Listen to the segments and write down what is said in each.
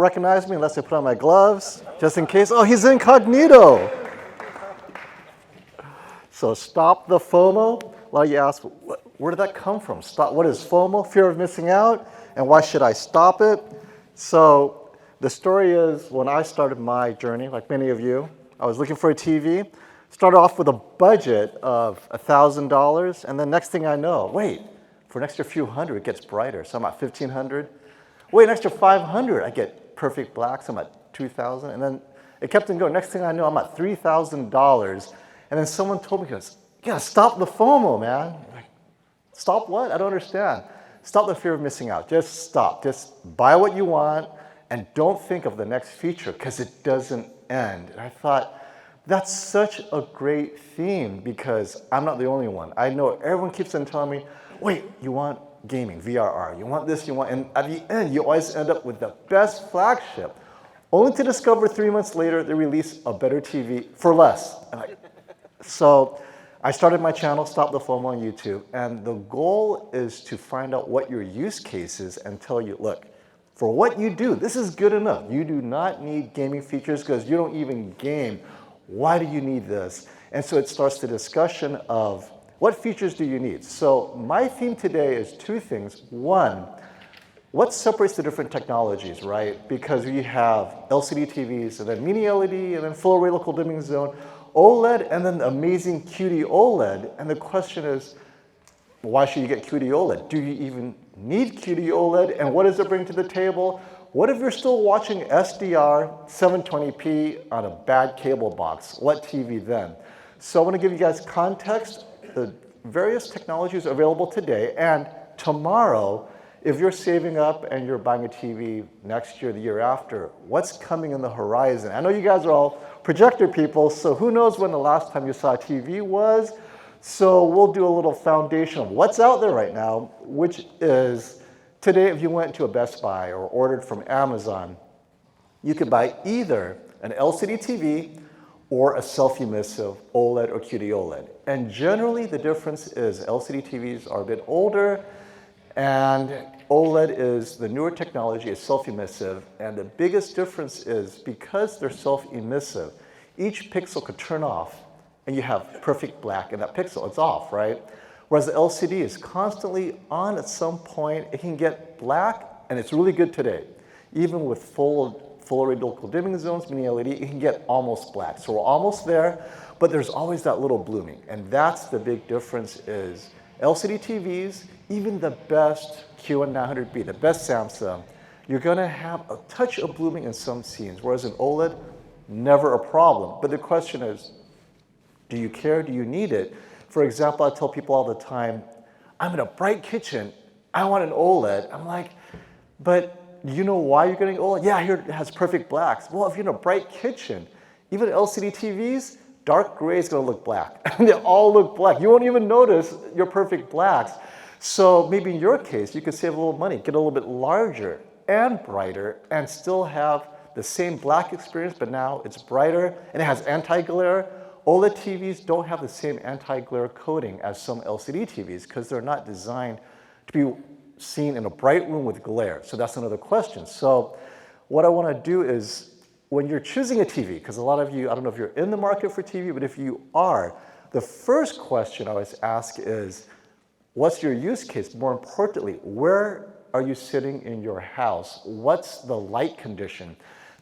recognize me unless I put on my gloves, just in case. Oh, he's incognito. So stop the FOMO. A lot of you ask, where did that come from? Stop. What is FOMO? Fear of missing out. And why should I stop it? So the story is, when I started my journey, like many of you, I was looking for a TV. Started off with a budget of $1,000, and then next thing I know, wait, for an extra few hundred, it gets brighter. So I'm at $1,500. Wait, an extra $500, I get perfect black, so I'm at $2,000. And then it kept on going. Next thing I know, I'm at $3,000. And then someone told me, goes, yeah, stop the FOMO, man. I'm like, stop what? I don't understand. Stop the fear of missing out. Just stop. Just buy what you want and don't think of the next feature because it doesn't end. And I thought, that's such a great theme because I'm not the only one. I know everyone keeps on telling me, wait, you want gaming, VRR, you want this, you want, and at the end, you always end up with the best flagship, only to discover 3 months later, they release a better TV for less. So I started my channel, Stop the FOMO, on YouTube, and the goal is to find out what your use case is and tell you, look, for what you do, this is good enough. You do not need gaming features because you don't even game. Why do you need this? And so it starts the discussion of what features do you need? So my theme today is two things. One, what separates the different technologies, right? Because we have LCD TVs, and then Mini-LED, and then full array local dimming zone, OLED, and then the amazing QD-OLED. And the question is, why should you get QD-OLED? Do you even need QD-OLED? And what does it bring to the table? What if you're still watching SDR 720p on a bad cable box? What TV then? So I want to give you guys context, the various technologies available today, and tomorrow, if you're saving up and you're buying a TV next year, the year after, what's coming in the horizon? I know you guys are all projector people, so who knows when the last time you saw a TV was? So we'll do a little foundation of what's out there right now, which is, today, if you went to a Best Buy or ordered from Amazon, you could buy either an LCD TV or a self-emissive OLED or QD-OLED. And generally, the difference is LCD TVs are a bit older, and OLED is the newer technology, is self-emissive. And the biggest difference is because they're self-emissive, each pixel could turn off, and you have perfect black in that pixel. It's off, right? Whereas the LCD is constantly on at some point. It can get black, and it's really good today. Even with full array local dimming zones, Mini-LED, it can get almost black. So we're almost there, but there's always that little blooming. And that's the big difference is LCD TVs, even the best QN900B, the best Samsung, you're gonna have a touch of blooming in some scenes, whereas in OLED, never a problem. But the question is, do you care? Do you need it? For example, I tell people all the time, I'm in a bright kitchen, I want an OLED. I'm like, but do you know why you're getting OLED? Yeah, here it has perfect blacks. Well, if you're in a bright kitchen, even LCD TVs, dark gray is gonna look black. They all look black. You won't even notice your perfect blacks. So maybe in your case, you could save a little money, get a little bit larger and brighter, and still have the same black experience, but now it's brighter and it has anti-glare. OLED TVs don't have the same anti-glare coating as some LCD TVs because they're not designed to be seen in a bright room with glare. So that's another question. So what I want to do is, when you're choosing a TV, because a lot of you, I don't know if you're in the market for TV, but if you are, the first question I always ask is, what's your use case? More importantly, where are you sitting in your house? What's the light condition?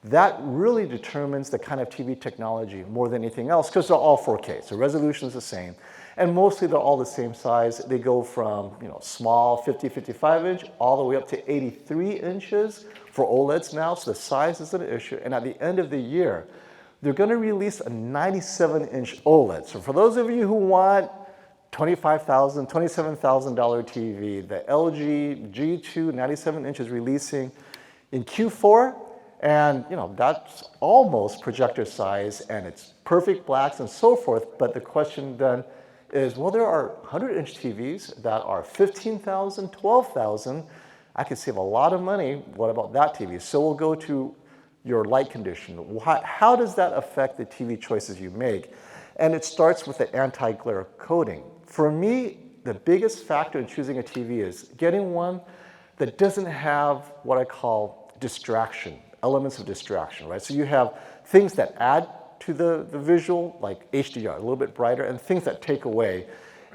That really determines the kind of TV technology more than anything else, because they're all 4K, so resolution is the same. And mostly they're all the same size. They go from small 50, 55 inch all the way up to 83 inches for OLEDs now, so the size isn't an issue. And at the end of the year, they're gonna release a 97-inch OLED. So for those of you who want $25,000, $27,000 TV, the LG G2 97 inch is releasing in Q4. And that's almost projector size, and it's perfect blacks and so forth. But the question then is, well, there are 100-inch TVs that are $15,000, $12,000. I could save a lot of money. What about that TV? So we'll go to your light condition. How does that affect the TV choices you make? And it starts with the anti-glare coating. For me, the biggest factor in choosing a TV is getting one that doesn't have what I call distraction. elements of distraction, right? So you have things that add to the visual, like HDR, a little bit brighter, and things that take away.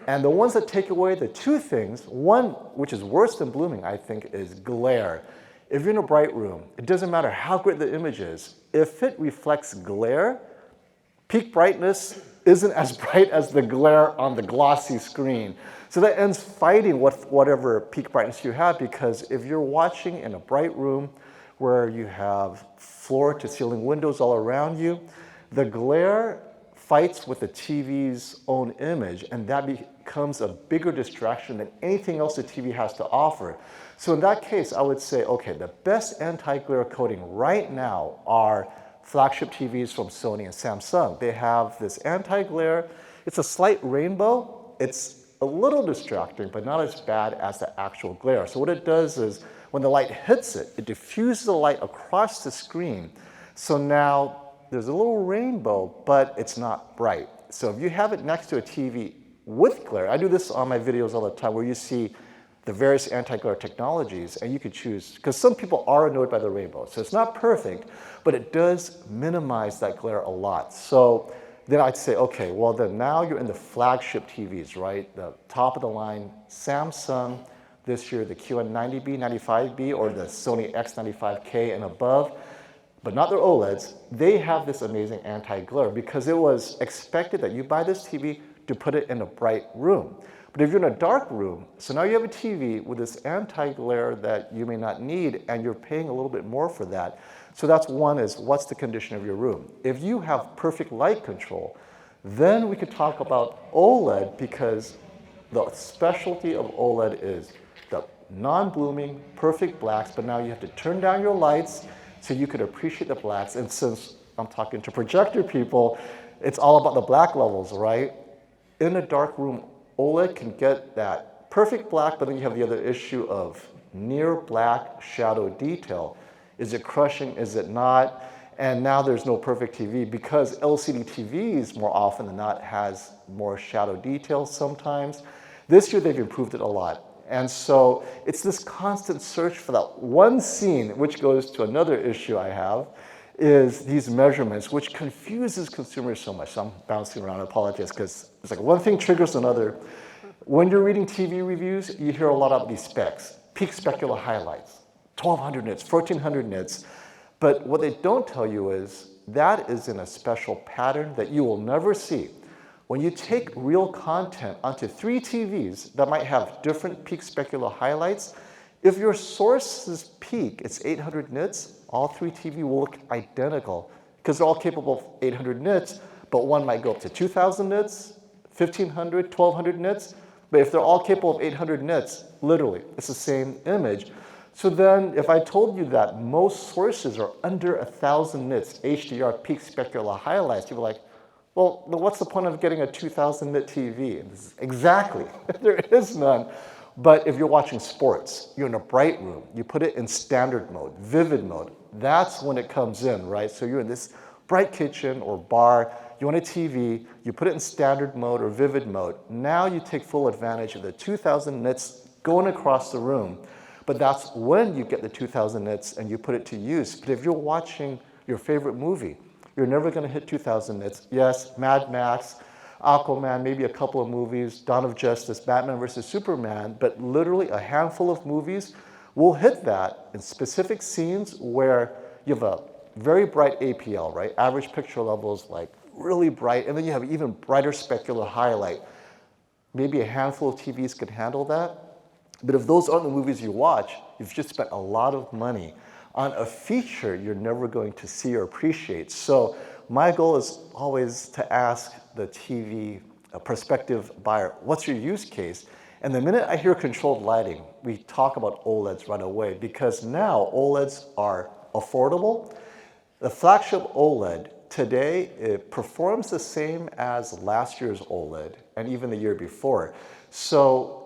And the ones that take away, the two things, one which is worse than blooming, I think, is glare. If you're in a bright room, it doesn't matter how great the image is. If it reflects glare, peak brightness isn't as bright as the glare on the glossy screen. So that ends fighting with whatever peak brightness you have, because if you're watching in a bright room where you have floor to ceiling windows all around you, the glare fights with the TV's own image, and that becomes a bigger distraction than anything else the TV has to offer. So in that case, I would say, okay, the best anti-glare coating right now are flagship TVs from Sony and Samsung. They have this anti-glare. It's a slight rainbow. It's a little distracting, but not as bad as the actual glare. So what it does is when the light hits it, it diffuses the light across the screen. So now there's a little rainbow, but it's not bright. So if you have it next to a TV with glare, I do this on my videos all the time, where you see the various anti-glare technologies, and you could choose, because some people are annoyed by the rainbow. So it's not perfect, but it does minimize that glare a lot. So then I'd say, okay, well then now you're in the flagship TVs, right? The top of the line Samsung, this year the QN90B, 95B, or the Sony X95K and above, but not their OLEDs. They have this amazing anti-glare because it was expected that you buy this TV to put it in a bright room. But if you're in a dark room, so now you have a TV with this anti-glare that you may not need, and you're paying a little bit more for that. So that's one, is what's the condition of your room? If you have perfect light control, then we could talk about OLED, because the specialty of OLED is the non-blooming, perfect blacks, but now you have to turn down your lights so you could appreciate the blacks. And since I'm talking to projector people, it's all about the black levels, right? In a dark room, OLED can get that perfect black, but then you have the other issue of near black shadow detail. Is it crushing? Is it not? And now there's no perfect TV, because LCD TVs more often than not has more shadow detail sometimes. This year they've improved it a lot. And so it's this constant search for that one scene, which goes to another issue I have, is these measurements, which confuses consumers so much. So I'm bouncing around, I apologize, because it's like one thing triggers another. When you're reading TV reviews, you hear a lot about these specs, peak specular highlights, 1200 nits, 1400 nits. But what they don't tell you is that is in a special pattern that you will never see. When you take real content onto 3 TVs that might have different peak specular highlights, if your source's peak is 800 nits, all 3 TV will look identical, because they're all capable of 800 nits, but one might go up to 2000 nits, 1500, 1200 nits. But if they're all capable of 800 nits, literally, it's the same image. So then if I told you that most sources are under 1000 nits, HDR peak specular highlights, you'd be like, well, what's the point of getting a 2000 nit TV? And this is exactly, there is none. But if you're watching sports, you're in a bright room, you put it in standard mode, vivid mode, that's when it comes in, right? So you're in this bright kitchen or bar, you want a TV, you put it in standard mode or vivid mode. Now you take full advantage of the 2000 nits going across the room. But that's when you get the 2000 nits and you put it to use. But if you're watching your favorite movie, you're never gonna hit 2000 nits. Yes, Mad Max, Aquaman, maybe a couple of movies, Dawn of Justice, Batman versus Superman, but literally a handful of movies will hit that in specific scenes where you have a very bright APL, right? Average picture levels, like really bright, and then you have even brighter specular highlight. Maybe a handful of TVs could handle that. But if those aren't the movies you watch, you've just spent a lot of money on a feature you're never going to see or appreciate. So my goal is always to ask the TV prospective buyer, what's your use case? And the minute I hear controlled lighting, we talk about OLEDs right away, because now OLEDs are affordable. The flagship OLED today, it performs the same as last year's OLED and even the year before. So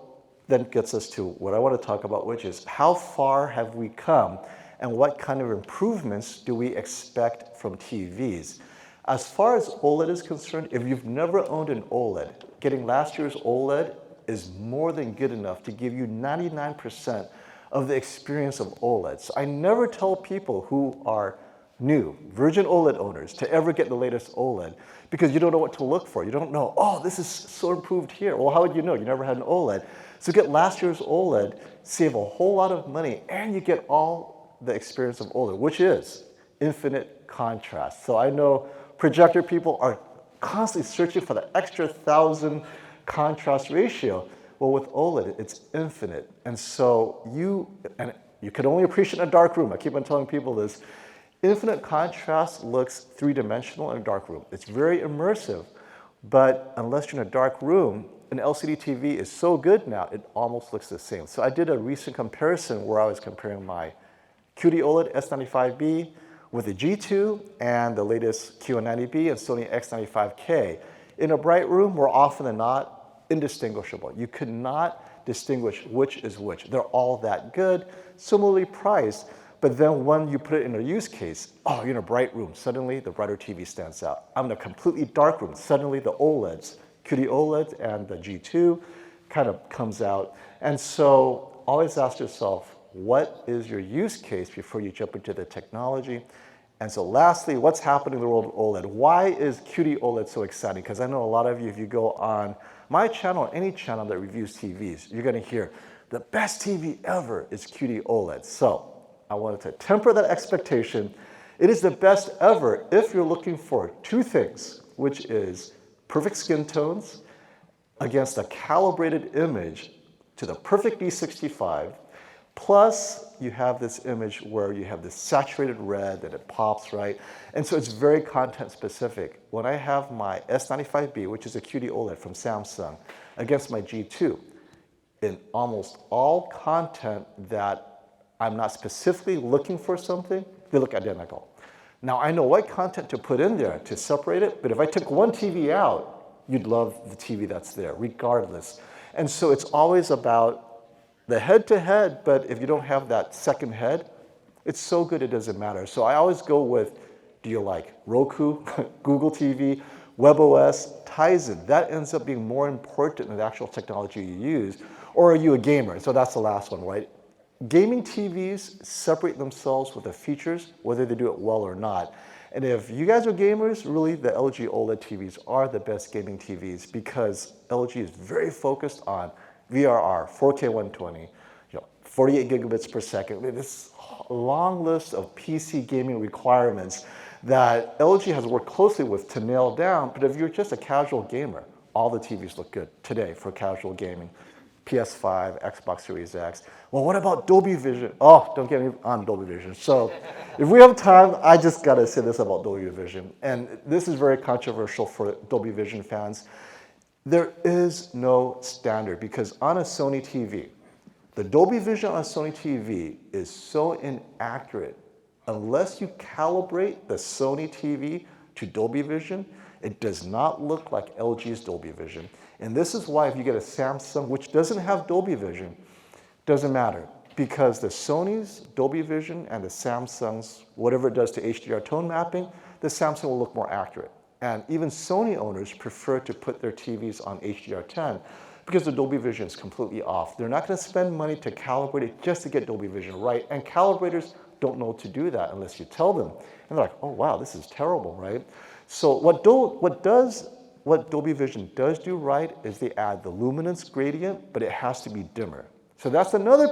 that gets us to what I want to talk about, which is how far have we come and what kind of improvements do we expect from TVs? As far as OLED is concerned, if you've never owned an OLED, getting last year's OLED is more than good enough to give you 99% of the experience of OLED. So I never tell people who are new, virgin OLED owners, to ever get the latest OLED because you don't know what to look for. You don't know, oh, this is so improved here. Well, how would you know? You never had an OLED. So get last year's OLED, save a whole lot of money, and you get all the experience of OLED, which is infinite contrast. So I know projector people are constantly searching for the extra 1,000 contrast ratio. Well, with OLED, it's infinite. And so you can only appreciate in a dark room. I keep on telling people this. Infinite contrast looks three-dimensional in a dark room. It's very immersive, but unless you're in a dark room, an LCD TV is so good now, it almost looks the same. So I did a recent comparison where I was comparing my QD-OLED S95B with the G2 and the latest QN90B and Sony X95K. In a bright room, more often than not, indistinguishable. You could not distinguish which is which. They're all that good, similarly priced, but then when you put it in a use case, oh, you're in a bright room, suddenly the brighter TV stands out. I'm in a completely dark room, suddenly the OLEDs, QD OLED and the G2 kind of comes out. And so always ask yourself, what is your use case before you jump into the technology? And so lastly, what's happening in the world of OLED? Why is QD OLED so exciting? Because I know a lot of you, if you go on my channel or any channel that reviews TVs, you're gonna hear the best TV ever is QD OLED. So I wanted to temper that expectation. It is the best ever if you're looking for two things, which is perfect skin tones against a calibrated image to the perfect D65, plus you have this image where you have this saturated red that it pops, right? And so it's very content specific. When I have my S95B, which is a QD OLED from Samsung, against my G2, in almost all content that I'm not specifically looking for something, they look identical. Now I know what content to put in there to separate it, but if I took one TV out, you'd love the TV that's there, regardless. And so it's always about the head-to-head, but if you don't have that second head, it's so good it doesn't matter. So I always go with, do you like Roku, Google TV, WebOS, Tizen? That ends up being more important than the actual technology you use. Or are you a gamer? So that's the last one, right? Gaming TVs separate themselves with the features, whether they do it well or not. And if you guys are gamers, really the LG OLED TVs are the best gaming TVs because LG is very focused on VRR, 4K 120, 48 gigabits per second. This long list of PC gaming requirements that LG has worked closely with to nail down. But if you're just a casual gamer, all the TVs look good today for casual gaming. PS5, Xbox Series X. Well, what about Dolby Vision? Oh, don't get me on Dolby Vision. So if we have time, I just gotta say this about Dolby Vision. And this is very controversial for Dolby Vision fans. There is no standard because on a Sony TV, the Dolby Vision on a Sony TV is so inaccurate. Unless you calibrate the Sony TV to Dolby Vision, it does not look like LG's Dolby Vision. And this is why if you get a Samsung, which doesn't have Dolby Vision, doesn't matter. Because the Sony's Dolby Vision and the Samsung's, whatever it does to HDR tone mapping, the Samsung will look more accurate. And even Sony owners prefer to put their TVs on HDR10 because the Dolby Vision is completely off. They're not gonna spend money to calibrate it just to get Dolby Vision right. And calibrators don't know to do that unless you tell them. And they're like, oh wow, this is terrible, right? So what Dolby Vision does do right is they add the luminance gradient, but it has to be dimmer. So that's another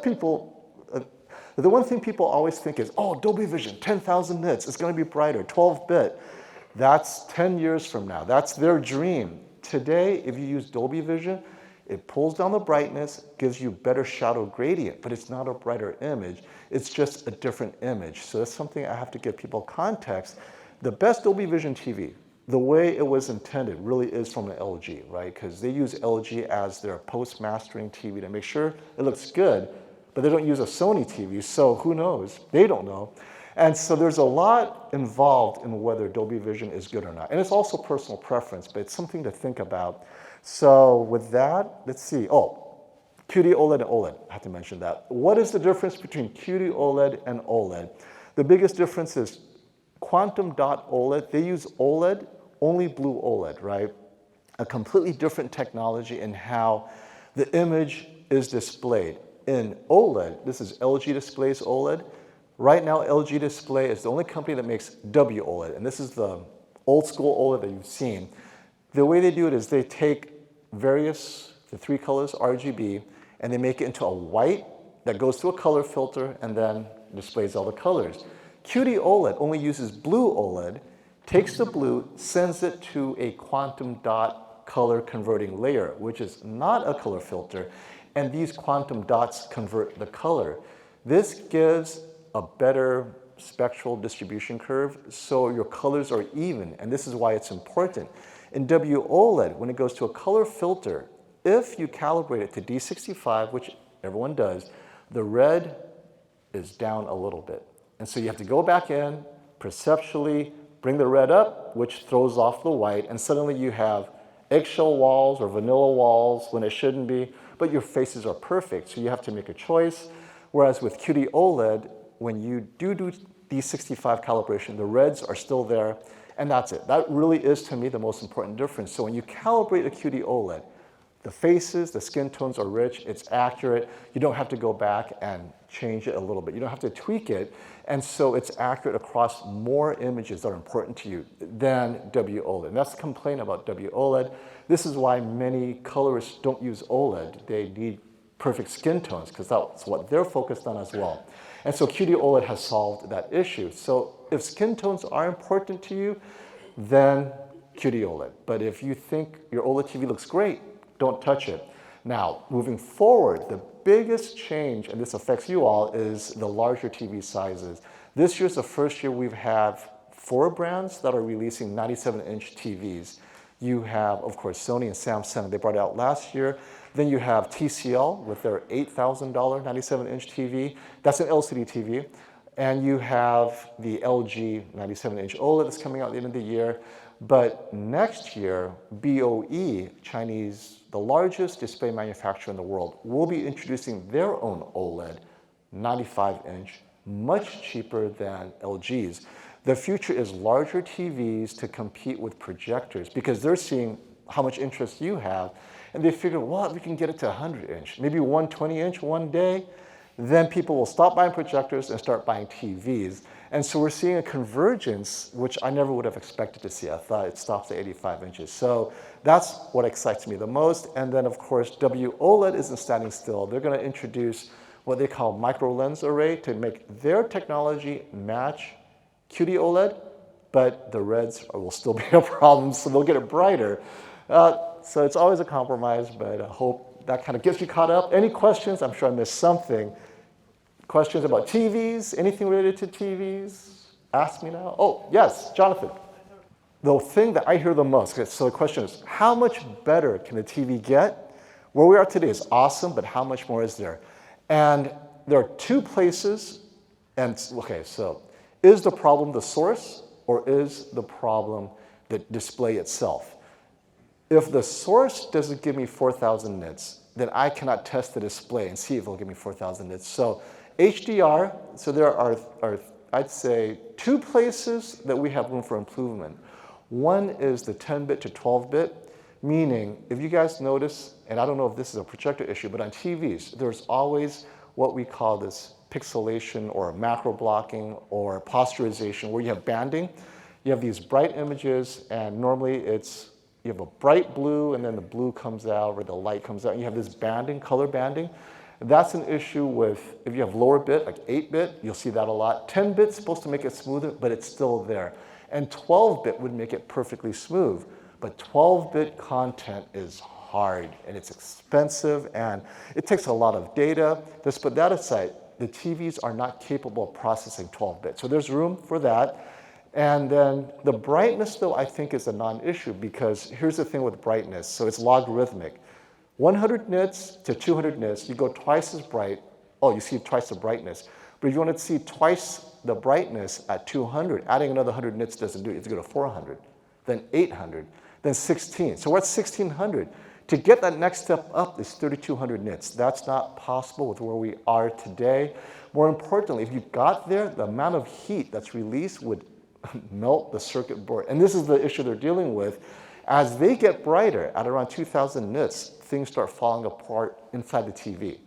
the one thing people always think is, oh, Dolby Vision, 10,000 nits, it's gonna be brighter, 12-bit. That's 10 years from now, that's their dream. Today, if you use Dolby Vision, it pulls down the brightness, gives you better shadow gradient, but it's not a brighter image, it's just a different image. So that's something I have to give people context. The best Dolby Vision TV, the way it was intended really is from the LG, right? Because they use LG as their post-mastering TV to make sure it looks good, but they don't use a Sony TV, so who knows? They don't know. And so there's a lot involved in whether Dolby Vision is good or not. And it's also personal preference, but it's something to think about. So with that, let's see. Oh, QD OLED and OLED, I have to mention that. What is the difference between QD OLED and OLED? The biggest difference is quantum dot OLED, they use OLED, only blue OLED, right? A completely different technology in how the image is displayed. in OLED, this is LG Display's OLED. Right now, LG Display is the only company that makes WOLED, and this is the old school OLED that you've seen. The way they do it is they take the 3 colors RGB, and they make it into a white that goes through a color filter and then displays all the colors. QD-OLED only uses blue OLED, takes the blue, sends it to a quantum dot color converting layer, which is not a color filter, and these quantum dots convert the color. This gives a better spectral distribution curve, so your colors are even, and this is why it's important. In WOLED, when it goes to a color filter, if you calibrate it to D65, which everyone does, the red is down a little bit. And so you have to go back in, perceptually bring the red up, which throws off the white, and suddenly you have eggshell walls or vanilla walls when it shouldn't be, but your faces are perfect, so you have to make a choice. Whereas with QD-OLED, when you do D65 calibration, the reds are still there, and that's it. That really is, to me, the most important difference. So when you calibrate a QD-OLED, the faces, the skin tones are rich, it's accurate. You don't have to go back and change it a little bit. You don't have to tweak it. And so it's accurate across more images that are important to you than WOLED. And that's the complaint about WOLED. This is why many colorists don't use OLED. They need perfect skin tones because that's what they're focused on as well. And so QD-OLED has solved that issue. So if skin tones are important to you, then QD-OLED. But if you think your OLED TV looks great, don't touch it. Now, moving forward, the biggest change, and this affects you all, is the larger TV sizes. This year's the first year we've had 4 brands that are releasing 97-inch TVs. You have, of course, Sony and Samsung. They brought it out last year. Then you have TCL with their $8,000 97-inch TV. That's an LCD TV. And you have the LG 97-inch OLED that's coming out at the end of the year. But next year, BOE, Chinese, the largest display manufacturer in the world, will be introducing their own OLED, 95-inch, much cheaper than LG's. The future is larger TVs to compete with projectors because they're seeing how much interest you have, and they figure, well, we can get it to 100-inch, maybe 120-inch one day, then people will stop buying projectors and start buying TVs. And so we're seeing a convergence, which I never would have expected to see. I thought it stops at 85 inches. So that's what excites me the most. And then, of course, WOLED isn't standing still. They're going to introduce what they call micro lens array to make their technology match QD-OLED, but the reds will still be a problem, so they'll get it brighter. So it's always a compromise, but I hope that kind of gets you caught up. Any questions? I'm sure I missed something. Questions about TVs? Anything related to TVs? Ask me now. Oh, yes, Jonathan. The thing that I hear the most, okay, so the question is, how much better can the TV get? Where we are today is awesome, but how much more is there? And there are 2 places, and okay, so is the problem the source or is the problem the display itself? If the source doesn't give me 4,000 nits, then I cannot test the display and see if it'll give me 4,000 nits. So HDR, so there are I'd say 2 places that we have room for improvement. One is the 10-bit to 12-bit, meaning if you guys notice, and I don't know if this is a projector issue, but on TVs, there's always what we call this pixelation or macro blocking or posterization where you have banding. You have these bright images, and normally you have a bright blue, and then the blue comes out or the light comes out. And you have this banding, color banding. That's an issue with, if you have lower bit, like 8-bit, you'll see that a lot. 10-bit's supposed to make it smoother, but it's still there. And 12-bit would make it perfectly smooth. But 12-bit content is hard, and it's expensive, and it takes a lot of data. Let's put that aside. The TVs are not capable of processing 12-bit. So there's room for that. And then the brightness, though, I think is a non-issue because here's the thing with brightness. So it's logarithmic. 100 nits to 200 nits, you go twice as bright. Oh, you see twice the brightness. But if you want to see twice the brightness at 200, adding another 100 nits doesn't do it. You have to go to 400, then 800, then 16. So we're at 1600. To get that next step up is 3200 nits. That's not possible with where we are today. More importantly, if you got there, the amount of heat that's released would melt the circuit board. And this is the issue they're dealing with. As they get brighter, at around 2000 nits, things start falling apart inside the TV.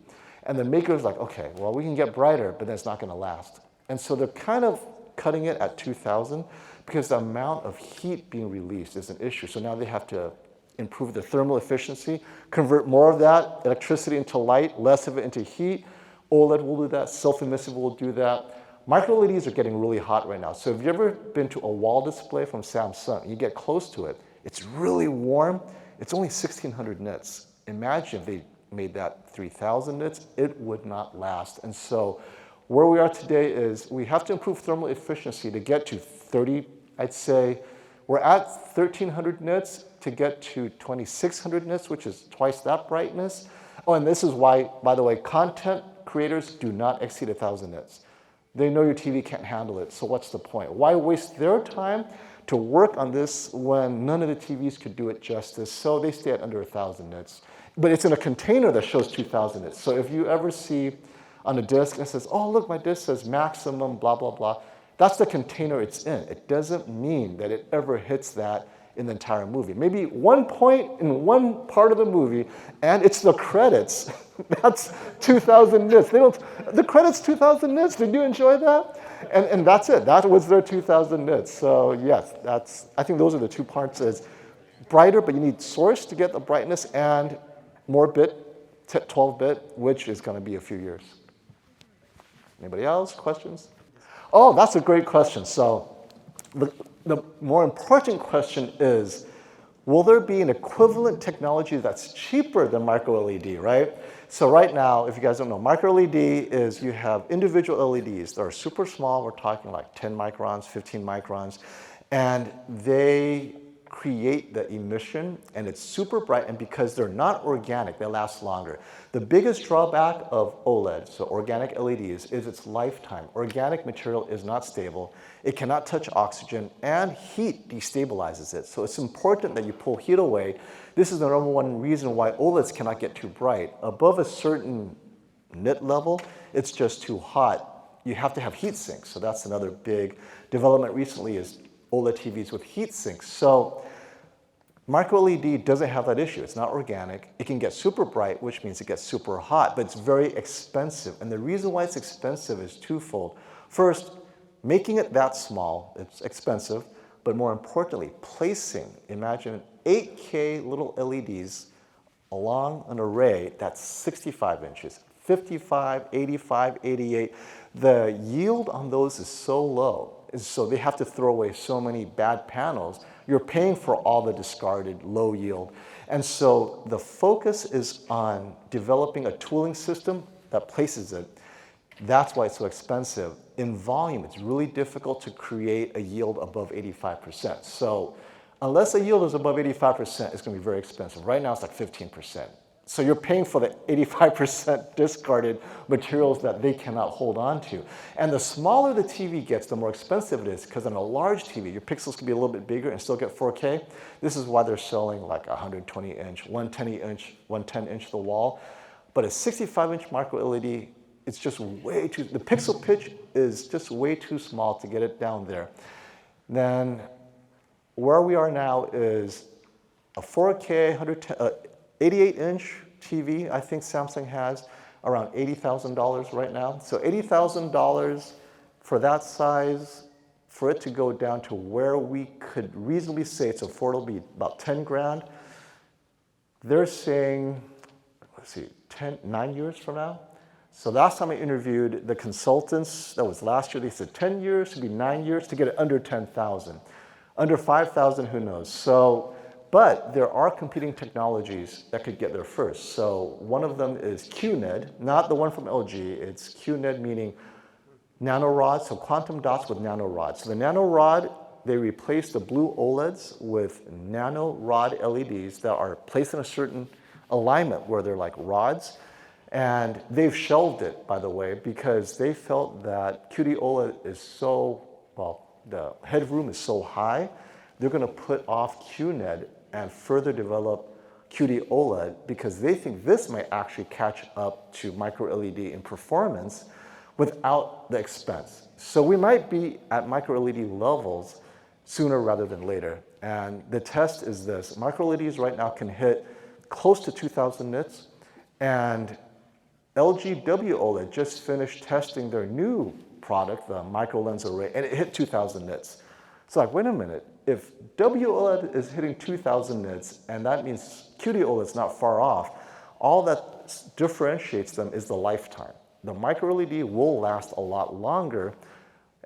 And the maker's like, okay, well, we can get brighter, but that's not going to last. And so they're kind of cutting it at 2000 because the amount of heat being released is an issue. So now they have to improve the thermal efficiency, convert more of that electricity into light, less of it into heat. OLED will do that, self-emissive will do that. Micro LEDs are getting really hot right now. So if you've ever been to a wall display from Samsung, you get close to it, it's really warm. It's only 1600 nits. Imagine if they made that 3000 nits, it would not last. And so where we are today is we have to improve thermal efficiency to get to 30, I'd say, we're at 1300 nits to get to 2600 nits, which is twice that brightness. Oh, and this is why, by the way, content creators do not exceed 1000 nits. They know your TV can't handle it, so what's the point? Why waste their time to work on this when none of the TVs could do it justice? So they stay at under 1000 nits. But it's in a container that shows 2000 nits. So if you ever see on a disk and it says, oh, look, my disk says maximum, blah, blah, blah, that's the container it's in. It doesn't mean that it ever hits that in the entire movie. Maybe one point in one part of the movie, and it's the credits. That's 2000 nits. The credits 2000 nits. Did you enjoy that? And that's it. That was their 2000 nits. So yes, I think those are the two parts. Is brighter, but you need source to get the brightness, and more bit, 12-bit, which is going to be a few years. Anybody else? Questions? Oh, that's a great question. So the more important question is, will there be an equivalent technology that's cheaper than micro LED, right? So right now, if you guys don't know, micro LED is you have individual LEDs that are super small. We're talking like 10 microns, 15 microns, and they create the emission, and it's super bright, and because they're not organic, they last longer. The biggest drawback of OLED, so organic LEDs, is its lifetime. Organic material is not stable. It cannot touch oxygen, and heat destabilizes it. So it's important that you pull heat away. This is the number one reason why OLEDs cannot get too bright. Above a certain nit level, it's just too hot. You have to have heat sinks. So that's another big development recently is OLED TVs with heat sinks. So micro LED doesn't have that issue. It's not organic. It can get super bright, which means it gets super hot, but it's very expensive. And the reason why it's expensive is twofold. First, making it that small, it's expensive, but more importantly, placing, imagine 8K little LEDs along an array that's 65 inches, 55, 85, 88. The yield on those is so low. So they have to throw away so many bad panels. You're paying for all the discarded low yield. And so the focus is on developing a tooling system that places it. That's why it's so expensive. In volume, it's really difficult to create a yield above 85%. So unless a yield is above 85%, it's going to be very expensive. Right now, it's like 15%. So you're paying for the 85% discarded materials that they cannot hold on to. And the smaller the TV gets, the more expensive it is, because on a large TV, your pixels can be a little bit bigger and still get 4K. This is why they're selling like 120-inch, 110-inch, 110-inch the wall. But a 65-inch micro LED, it's just way too, the pixel pitch is just way too small to get it down there. Then where we are now is a 4K, 88-inch TV, I think Samsung has around $80,000 right now. So $80,000 for that size, for it to go down to where we could reasonably say it's affordable, be about 10 grand. They're saying, let's see, 9 years from now. So last time I interviewed the consultants, that was last year, they said 10 years, to be 9 years to get it under 10,000. Under 5,000, who knows? So, but there are competing technologies that could get there first. So one of them is QLED, not the one from LG. It's QLED, meaning nanorods, so quantum dots with nanorods. So the nanorod, they replace the blue OLEDs with nanorod LEDs that are placed in a certain alignment where they're like rods. And they've shelved it, by the way, because they felt that QD-OLED is so, well, the headroom is so high, they're going to put off QLED and further develop QD-OLED because they think this might actually catch up to micro LED in performance without the expense. So we might be at micro LED levels sooner rather than later. And the test is this. Micro LEDs right now can hit close to 2,000 nits, and LG WOLED just finished testing their new product, the micro lens array, and it hit 2,000 nits. So like, wait a minute, if WOLED is hitting 2,000 nits, and that means QD-OLED is not far off, all that differentiates them is the lifetime. The micro LED will last a lot longer,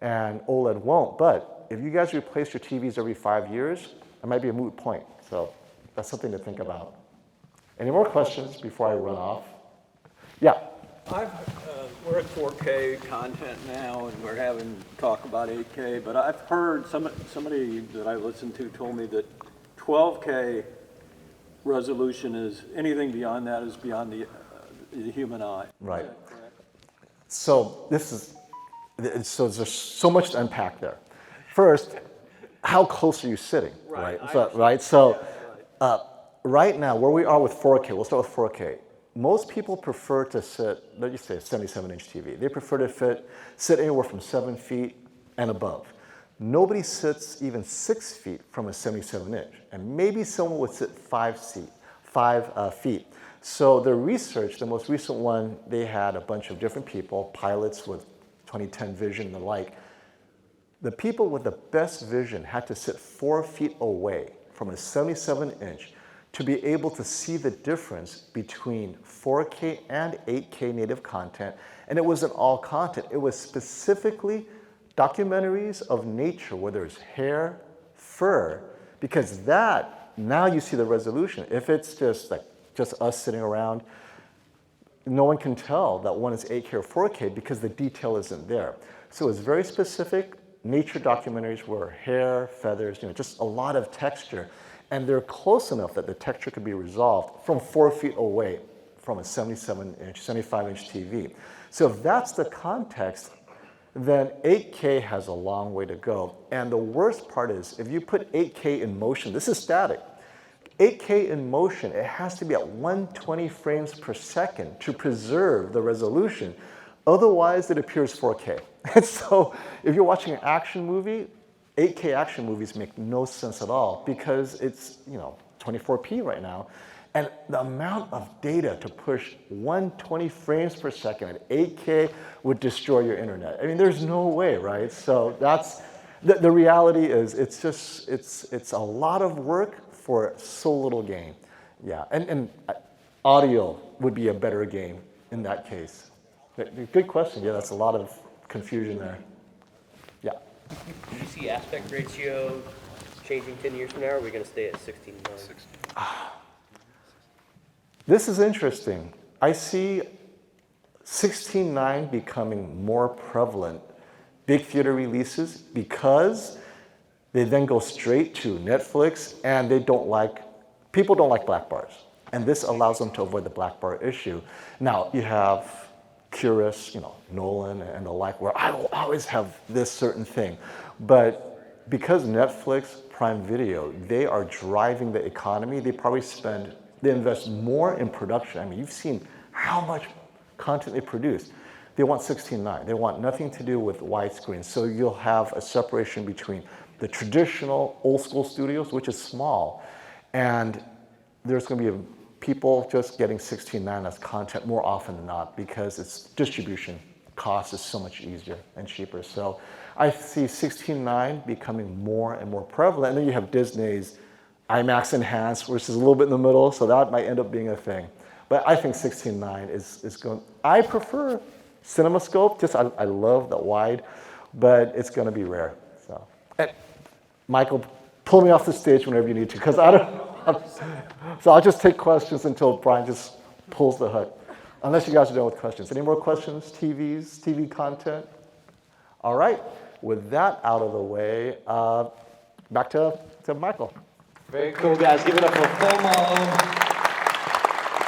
and OLED won't. But if you guys replace your TVs every 5 years, it might be a moot point. So that's something to think about. Any more questions before I run off? Yeah. We're at 4K content now, and we're having talk about 8K, but I've heard somebody that I listened to told me that 12K resolution is, anything beyond that is beyond the human eye. Right. Is that correct? So there's so much to unpack there. First, how close are you sitting? Right. Right now, where we are with 4K, we'll start with 4K. Most people prefer to sit, let's just say a 77-inch TV. They prefer to sit anywhere from 7 feet and above. Nobody sits even 6 feet from a 77-inch, and maybe someone would sit 5 feet. So the research, the most recent one, they had a bunch of different people, pilots with 2010 vision and the like. The people with the best vision had to sit 4 feet away from a 77-inch to be able to see the difference between 4K and 8K native content. And it wasn't all content. It was specifically documentaries of nature, where there's hair, fur, because that, now you see the resolution. If it's just us sitting around, no one can tell that one is 8K or 4K because the detail isn't there. So it's very specific nature documentaries where hair, feathers, just a lot of texture. And they're close enough that the texture could be resolved from 4 feet away from a 77-inch, 75-inch TV. So if that's the context, then 8K has a long way to go. And the worst part is, if you put 8K in motion, this is static. 8K in motion, it has to be at 120 frames per second to preserve the resolution. Otherwise, it appears 4K. And so if you're watching an action movie, 8K action movies make no sense at all because it's 24p right now. And the amount of data to push 120 frames per second at 8K would destroy your internet. I mean, there's no way, right? So that's, the reality is it's a lot of work for so little gain. Yeah, and audio would be a better game in that case. Good question. Yeah, that's a lot of confusion there. Yeah. Do you see aspect ratio changing 10 years from now, or are we going to stay at 16:9? This is interesting. I see 16:9 becoming more prevalent, big theater releases, because they then go straight to Netflix, and people don't like black bars. And this allows them to avoid the black bar issue. Now, you have Curious, Nolan and the like, where I will always have this certain thing. But because Netflix, Prime Video, they are driving the economy, they invest more in production. I mean, you've seen how much content they produce. They want 16:9. They want nothing to do with widescreen. So you'll have a separation between the traditional old school studios, which is small, and there's going to be people just getting 16:9 as content more often than not because its distribution cost is so much easier and cheaper. So I see 16:9 becoming more and more prevalent. And then you have Disney's IMAX Enhanced, which is a little bit in the middle, so that might end up being a thing. But I think 16:9 is going. I prefer CinemaScope, I love the wide, but it's going to be rare. So, and Michael, pull me off the stage whenever you need to, because I don't. So I'll just take questions until Brian just pulls the hood. Unless you guys are done with questions. Any more questions? TV content? All right. With that out of the way, back to Michael. Very cool, guys. Give it up for FOMO.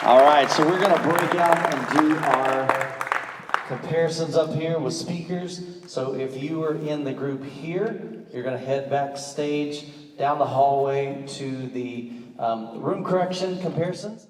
All right, so we're going to break out and do our comparisons up here with speakers. So if you are in the group here, you're going to head backstage down the hallway to the room correction comparisons.